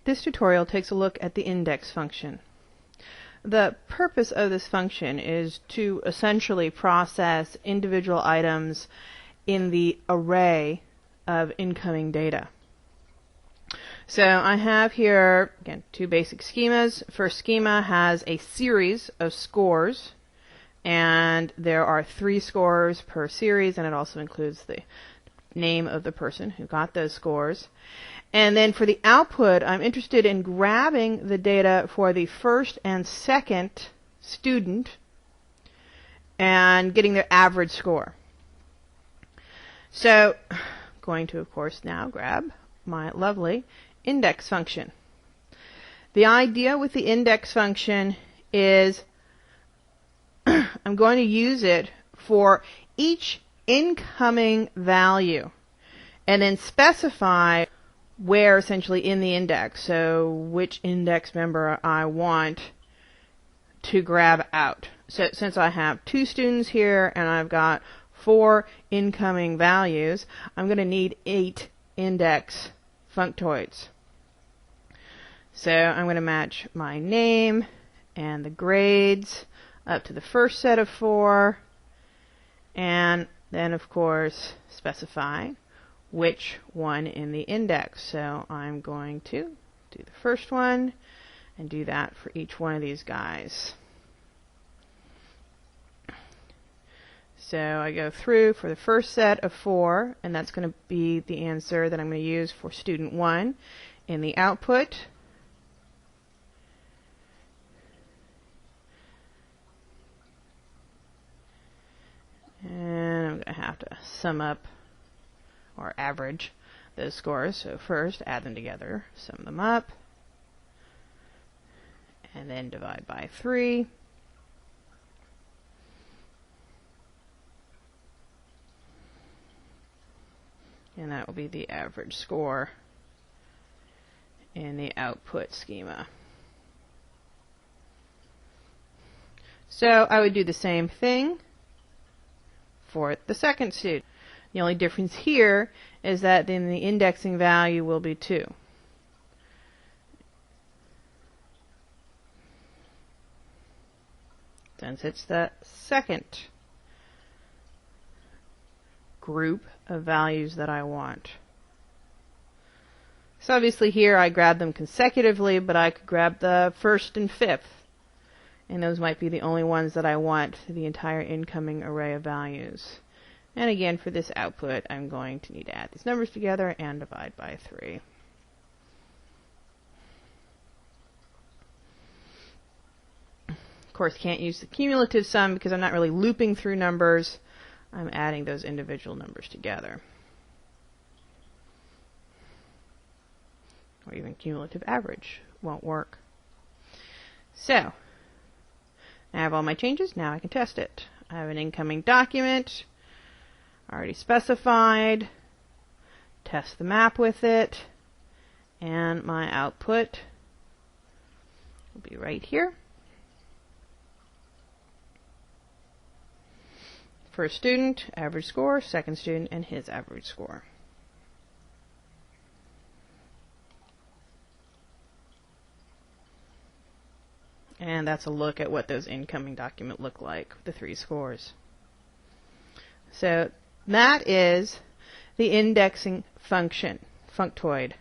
This tutorial takes a look at the index function. The purpose of this function is to essentially process individual items in the array of incoming data. So I have here, again, two basic schemas. First schema has a series of scores, and there are 3 scores per series, and it also includes the name of the person who got those scores. And then for the output, I'm interested in grabbing the data for the first and second student and getting their average score. So I'm going to, of course, now grab my lovely index function. The idea with the index function is I'm going to use it for each incoming value and then specify where essentially in the index, so which index member I want to grab out. So since I have 2 students here and I've got 4 incoming values, I'm going to need 8 index functoids. So I'm going to match my name and the grades up to the first set of 4, and then of course specify which one in the index. So I'm going to do the first one and do that for each one of these guys. So I go through for the first set of 4, and that's going to be the answer that I'm going to use for student 1 in the output. And I'm going to have to sum up or average those scores. So first, add them together, sum them up, and then divide by 3. And that will be the average score in the output schema. So I would do the same thing for the second student. The only difference here is that then the indexing value will be 2. Since it's the second group of values that I want. So obviously here I grab them consecutively, but I could grab the first and fifth, and those might be the only ones that I want for the entire incoming array of values. And again, for this output, I'm going to need to add these numbers together and divide by 3. Of course, can't use the cumulative sum because I'm not really looping through numbers. I'm adding those individual numbers together. Or even cumulative average won't work. So, I have all my changes. Now I can test it. I have an incoming document already specified. Test the map with it. And my output will be right here. First student, average score, second student, and his average score. And that's a look at what those incoming documents look like, the 3 scores. So that is the indexing function, Functoid.